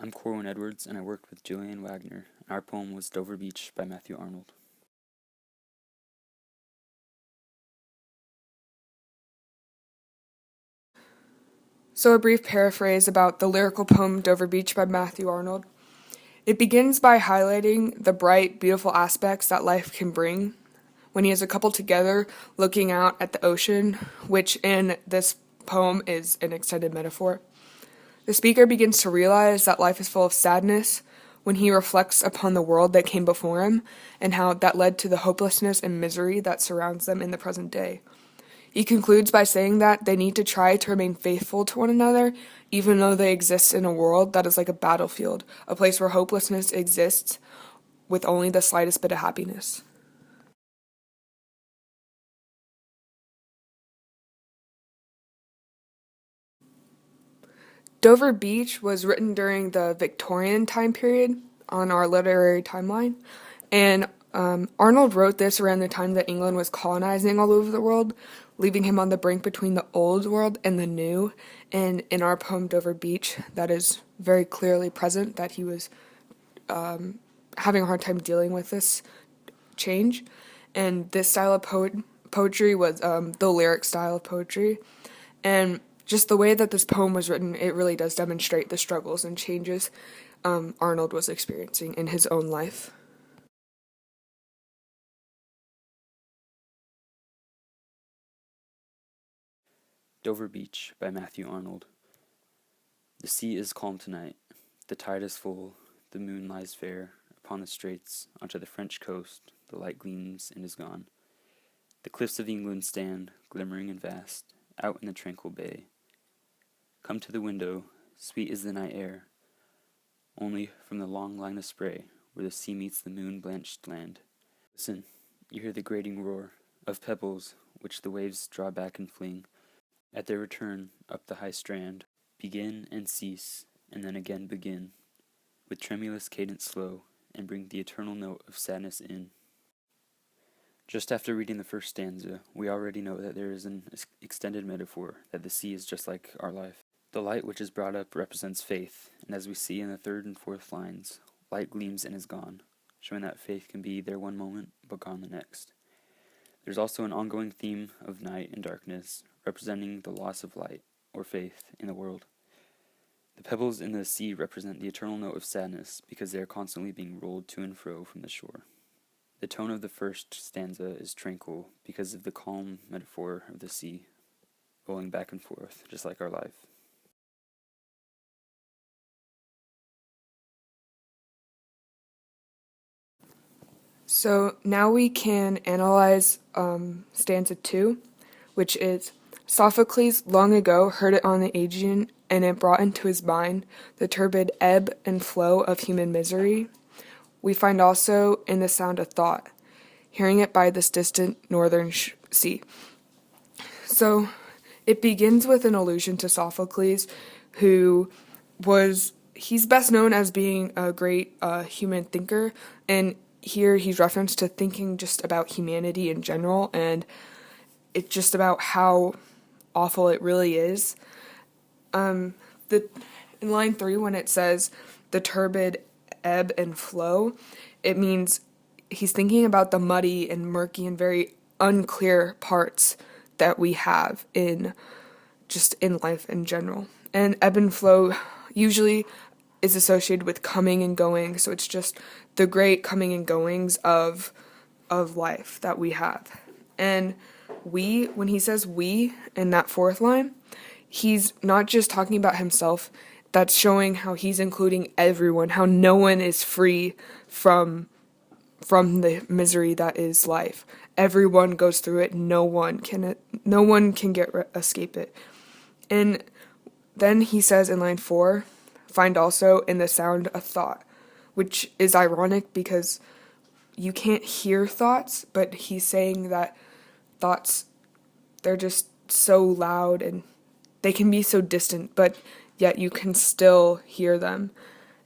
I'm Corwin Edwards, and I worked with Gillian Wagner, and our poem was Dover Beach by Matthew Arnold. So a brief paraphrase about the lyrical poem Dover Beach by Matthew Arnold. It begins by highlighting the bright, beautiful aspects that life can bring when he has a couple together looking out at the ocean, which in this poem is an extended metaphor. The speaker begins to realize that life is full of sadness when he reflects upon the world that came before him and how that led to the hopelessness and misery that surrounds them in the present day. He concludes by saying that they need to try to remain faithful to one another, even though they exist in a world that is like a battlefield, a place where hopelessness exists with only the slightest bit of happiness. Dover Beach was written during the Victorian time period on our literary timeline, and Arnold wrote this around the time that England was colonizing all over the world, leaving him on the brink between the old world and the new. And in our poem Dover Beach, that is very clearly present that he was having a hard time dealing with this change. And this style of poetry was the lyric style of poetry. And just the way that this poem was written, it really does demonstrate the struggles and changes Arnold was experiencing in his own life. Dover Beach by Matthew Arnold. The sea is calm tonight, the tide is full, the moon lies fair upon the straits, onto the French coast, the light gleams and is gone. The cliffs of England stand, glimmering and vast, out in the tranquil bay. Come to the window, sweet is the night air, only from the long line of spray, where the sea meets the moon-blanched land. Listen, you hear the grating roar of pebbles, which the waves draw back and fling, at their return up the high strand, begin and cease, and then again begin, with tremulous cadence slow, and bring the eternal note of sadness in. Just after reading the first stanza, we already know that there is an extended metaphor, that the sea is just like our life. The light which is brought up represents faith, and as we see in the third and fourth lines, light gleams and is gone, showing that faith can be there one moment, but gone the next. There's also an ongoing theme of night and darkness, representing the loss of light, or faith, in the world. The pebbles in the sea represent the eternal note of sadness, because they are constantly being rolled to and fro from the shore. The tone of the first stanza is tranquil, because of the calm metaphor of the sea, rolling back and forth, just like our life. So now we can analyze stanza 2, which is Sophocles long ago heard it on the Aegean, and it brought into his mind the turbid ebb and flow of human misery. We find also in the sound of thought, hearing it by this distant northern sea. So it begins with an allusion to Sophocles, he's best known as being a great human thinker, and here he's referenced to thinking just about humanity in general, and it's just about how awful it really is. In line 3, when it says the turbid ebb and flow, it means he's thinking about the muddy and murky and very unclear parts that we have in life in general. And ebb and flow usually is associated with coming and going, so it's just the great coming and goings of life that we have. And when he says we in that fourth line, he's not just talking about himself, that's showing how he's including everyone, how no one is free from the misery that is life. Everyone goes through it, no one can escape it. And then he says in line 4, find also in the sound a thought, which is ironic because you can't hear thoughts, but he's saying that thoughts, they're just so loud and they can be so distant, but yet you can still hear them.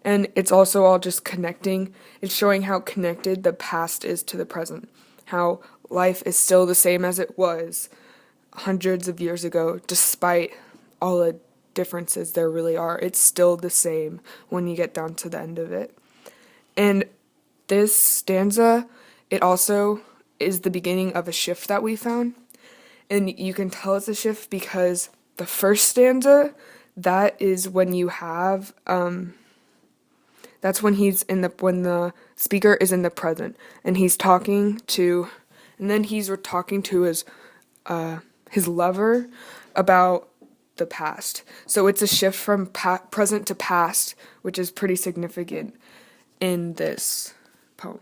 And it's also all just connecting. It's showing how connected the past is to the present, how life is still the same as it was hundreds of years ago, despite all the differences there really are. It's still the same when you get down to the end of it. And this stanza, it also is the beginning of a shift that we found. And you can tell it's a shift because the first stanza, that is when you have, that's when when the speaker is in the present, and he's talking to, and then he's talking to his lover about the past. So it's a shift from present to past, which is pretty significant in this poem.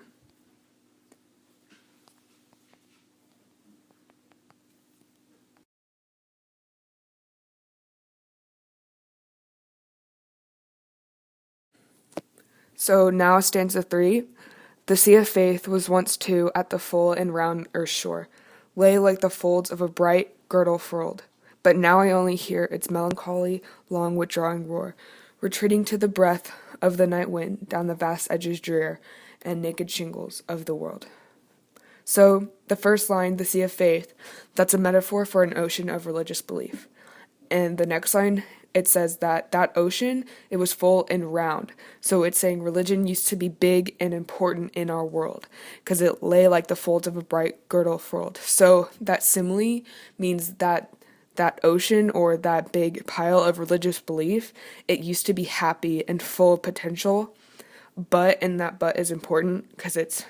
So now stanza 3. The sea of faith was once too at the full and round earth's shore, lay like the folds of a bright girdle furled. But now I only hear its melancholy, long withdrawing roar, retreating to the breath of the night wind down the vast edges drear and naked shingles of the world. So the first line, the sea of faith, that's a metaphor for an ocean of religious belief. And the next line, it says that ocean, it was full and round. So it's saying religion used to be big and important in our world because it lay like the folds of a bright girdle furled. So that simile means that ocean or that big pile of religious belief, it used to be happy and full of potential. And that but is important because it's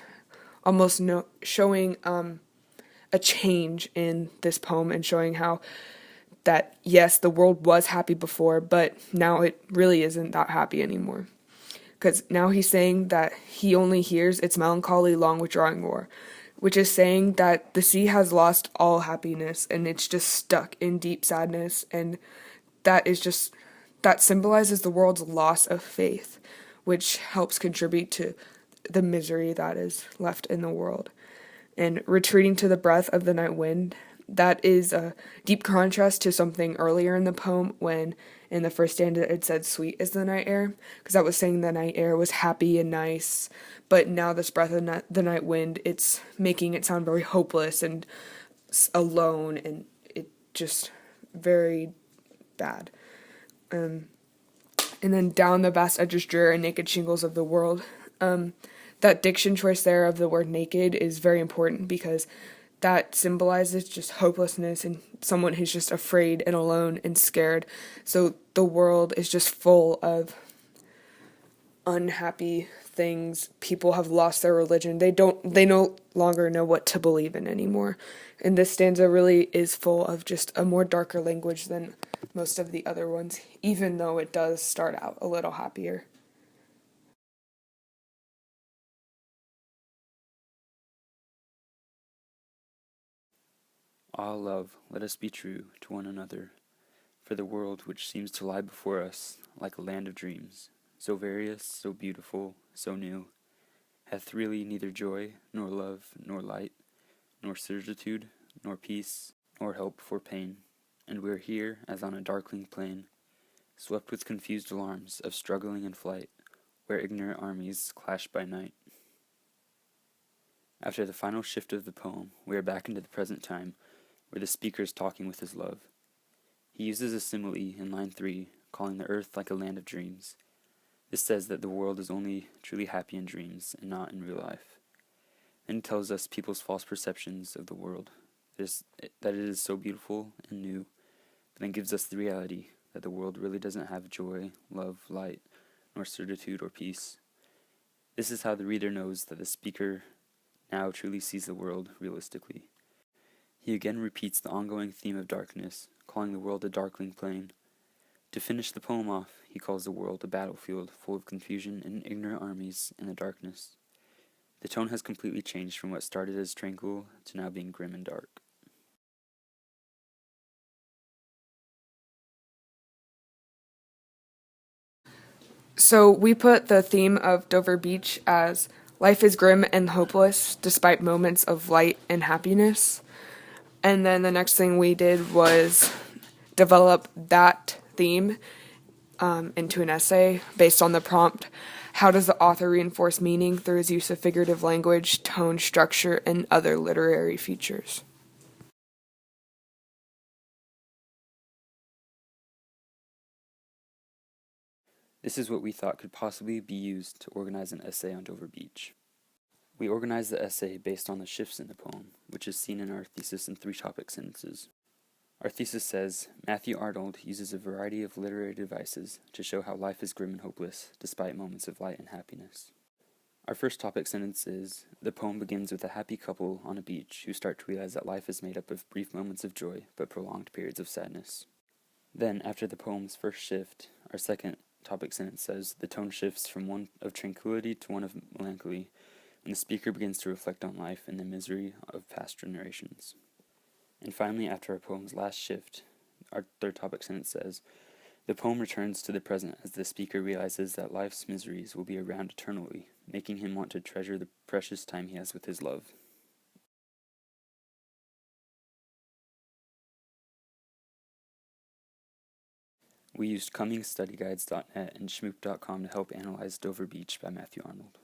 almost showing a change in this poem and showing how that, yes, the world was happy before, but now it really isn't that happy anymore. Because now he's saying that he only hears its melancholy, long withdrawing roar, which is saying that the sea has lost all happiness and it's just stuck in deep sadness, and that symbolizes the world's loss of faith, which helps contribute to the misery that is left in the world. And retreating to the breath of the night wind, that is a deep contrast to something earlier in the poem when in the first stanza it said sweet is the night air, because that was saying the night air was happy and nice, but now this breath of the night wind, it's making it sound very hopeless and alone, and it just very bad. And then down the vast edges drear and naked shingles of the world. That diction choice there of the word naked is very important because that symbolizes just hopelessness and someone who's just afraid and alone and scared. So the world is just full of unhappy things. People have lost their religion. They no longer know what to believe in anymore. And this stanza really is full of just a more darker language than most of the other ones, even though it does start out a little happier. Ah, love, let us be true to one another, for the world which seems to lie before us like a land of dreams, so various, so beautiful, so new, hath really neither joy, nor love, nor light, nor certitude, nor peace, nor help for pain, and we are here as on a darkling plain, swept with confused alarms of struggling and flight, where ignorant armies clash by night. After the final shift of the poem, we are back into the present time, where the speaker is talking with his love. He uses a simile in line 3, calling the earth like a land of dreams. This says that the world is only truly happy in dreams and not in real life. Then it tells us people's false perceptions of the world, that it is so beautiful and new, but then gives us the reality that the world really doesn't have joy, love, light, nor certitude or peace. This is how the reader knows that the speaker now truly sees the world realistically. He again repeats the ongoing theme of darkness, calling the world a darkling plain. To finish the poem off, he calls the world a battlefield full of confusion and ignorant armies in the darkness. The tone has completely changed from what started as tranquil to now being grim and dark. So we put the theme of Dover Beach as life is grim and hopeless despite moments of light and happiness. And then the next thing we did was develop that theme into an essay based on the prompt, how does the author reinforce meaning through his use of figurative language, tone, structure, and other literary features? This is what we thought could possibly be used to organize an essay on Dover Beach. We organized the essay based on the shifts in the poem, which is seen in our thesis in 3 topic sentences. Our thesis says, Matthew Arnold uses a variety of literary devices to show how life is grim and hopeless, despite moments of light and happiness. Our first topic sentence is, the poem begins with a happy couple on a beach who start to realize that life is made up of brief moments of joy, but prolonged periods of sadness. Then, after the poem's first shift, our second topic sentence says, the tone shifts from one of tranquility to one of melancholy, and the speaker begins to reflect on life and the misery of past generations. And finally, after our poem's last shift, our third topic sentence says, the poem returns to the present as the speaker realizes that life's miseries will be around eternally, making him want to treasure the precious time he has with his love. We used CummingsStudyGuides.net and Schmoop.com to help analyze Dover Beach by Matthew Arnold.